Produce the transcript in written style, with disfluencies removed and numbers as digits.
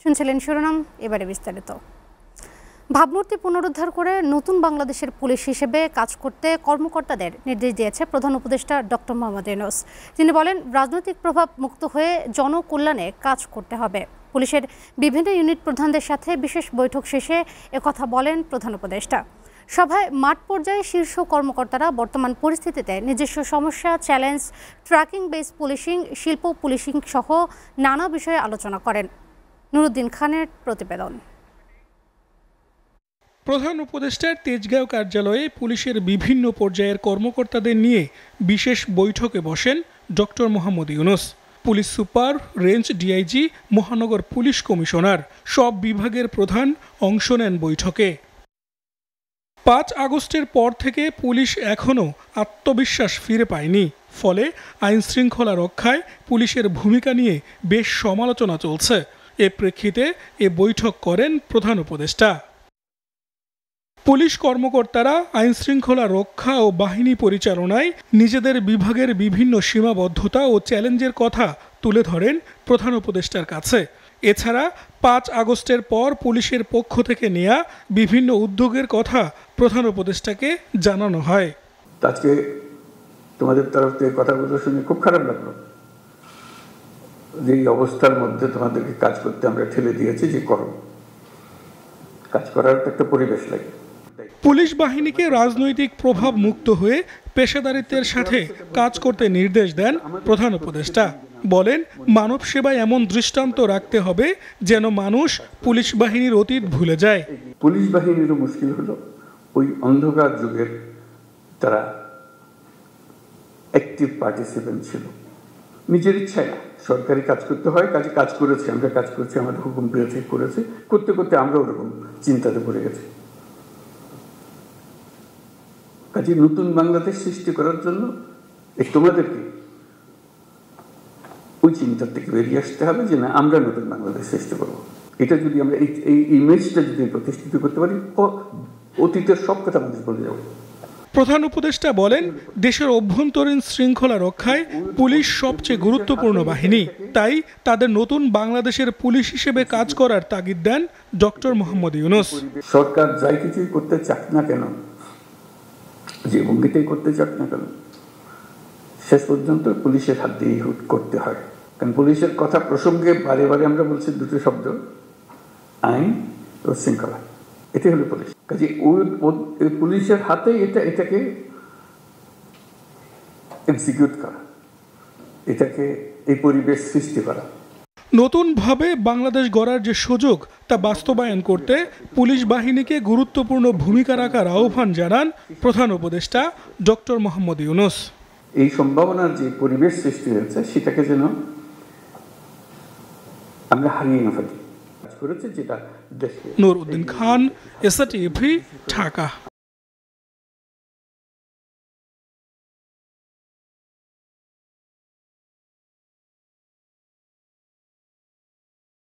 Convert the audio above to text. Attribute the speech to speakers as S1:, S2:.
S1: শুনছিলেন শিরোনাম, এবারে বিস্তারিত। ভাবমূর্তি পুনরুদ্ধার করে নতুন বাংলাদেশের পুলিশ হিসেবে কাজ করতে কর্মকর্তাদের নির্দেশ দিয়েছে প্রধান উপদেষ্টা ডক্টর মোহাম্মদ ইউনূস। তিনি বলেন, রাজনৈতিক প্রভাব মুক্ত হয়ে জনকল্যাণে কাজ করতে হবে। পুলিশের বিভিন্ন ইউনিট প্রধানদের সাথে বিশেষ বৈঠক শেষে একথা বলেন প্রধান উপদেষ্টা। সভায় মাঠ পর্যায়ে শীর্ষ কর্মকর্তারা বর্তমান পরিস্থিতিতে নিজস্ব সমস্যা, চ্যালেঞ্জ, ট্র্যাকিং বেস পুলিশিং, শিল্প পুলিশিং সহ নানা বিষয়ে আলোচনা করেন। নুরুদ্দিন খানের প্রতিবেদন।
S2: প্রধান উপদেষ্টার তেজগাঁও কার্যালয়ে পুলিশের বিভিন্ন পর্যায়ের কর্মকর্তাদের নিয়ে বিশেষ বৈঠকে বসেন doctor Mohammad Yunus. Police super, range DIG, মহানগর পুলিশ কমিশনার সব বিভাগের প্রধান অংশ নেন বৈঠকে। ৫ আগস্টের পর থেকে পুলিশ এখনও আত্মবিশ্বাস ফিরে পায়নি। ফলে আইন শৃঙ্খলা রক্ষায় পুলিশের ভূমিকা নিয়ে বেশ সমালোচনা চলছে। এ প্রেক্ষিতে এ বৈঠক করেন প্রধান উপদেষ্টা। পুলিশ কর্মকর্তারা আইন শৃঙ্খলা রক্ষা ও বাহিনী পরিচালনায় নিজেদের বিভাগের বিভিন্ন সীমাবদ্ধতা ও চ্যালেঞ্জের কথা তুলে ধরেন প্রধান উপদেষ্টার কাছে। এছাড়া ৫ আগস্টের পর পুলিশের পক্ষ থেকে নেওয়া বিভিন্ন উদ্যোগের কথা প্রধান উপদেষ্টাকে জানানো হয়।
S3: আজকে তোমাদের তরফ থেকে কথাগুলো শুনে খুব খারাপ লাগলো। যে অবস্থার মধ্যে তোমাদেরকে কাজ করতে আমরা ঠেলে দিয়েছি, যে করো, কাজ করার একটা পরিবেশ লাগে।
S2: পুলিশ বাহিনীকে রাজনৈতিক প্রভাব মুক্ত হয়ে পেশাদারিত্বের সাথে কাজ করতে নির্দেশ দেন প্রধান উপদেষ্টা। বলেন, মানব সেবায় এমন দৃষ্টান্ত রাখতে হবে যেন মানুষ পুলিশ বাহিনীর অতীত ভুলে যায়।
S3: পুলিশ বাহিনীরও মুশকিল হলো, ওই অন্ধকার যুগের তারা অ্যাক্টিভ পার্টিসিপেন্ট ছিল। নিজের ইচ্ছায় না, সরকারি কাজ করতে হয়, কাজে কাজ করেছে, আমরা কাজ করছি, আমাদের হুকুম পেয়েছে, করেছে, করতে করতে আমরা ওরকম চিন্তাতে পড়ে গেছি। কাজে নতুন বাংলাদেশ সৃষ্টি করার জন্য তোমাদেরকে ওই চিন্তার থেকে বেরিয়ে আসতে হবে যে না, আমরা নতুন বাংলাদেশ সৃষ্টি করবো। এটা যদি আমরা এই ইমেজটা যদি প্রতিষ্ঠিত করতে পারি, অতীতের সব কথা আমাদের বলে যাবো।
S2: প্রধান উপদেষ্টা বলেন, দেশের অভ্যন্তরীণ শৃঙ্খলা রক্ষায় পুলিশ সবচেয়ে গুরুত্বপূর্ণ বাহিনী। তাই তাদের নতুন বাংলাদেশের পুলিশ হিসেবে কাজ করার তাগিদ দেন ডক্টর মোহাম্মদ ইউনূস।
S3: সরকার যাই কিছুই করতে চাক না কেন, যে ভঙ্গিতেই করতে চাক না কেন, শেষ পর্যন্ত পুলিশের হাত দিয়ে করতে হয়। কারণ পুলিশের কথা প্রসঙ্গে বারে বারে আমরা বলছি দুটো শব্দ, আইন ও শৃঙ্খলা। এটাই হলো পুলিশ। কাজে ওই পুলিশের হাতে এটাকে এক্সিকিউট করা, এটাকে এই পরিবেশ সৃষ্টি করা।
S2: নতুনভাবে বাংলাদেশ গড়ার যে সুযোগ তা বাস্তবায়ন করতে পুলিশ বাহিনীকে গুরুত্বপূর্ণ ভূমিকা রাখার আহ্বান জানান প্রধান উপদেষ্টা ডক্টর মোহাম্মদ ইউনূস।
S3: এই সম্ভাবনার যে পরিবেশ সৃষ্টি হয়েছে সেটাকে যেন আমরা হারিয়ে না ফেলি।
S2: নুরউদ্দিন খান, এসআরটিভি, ঢাকা।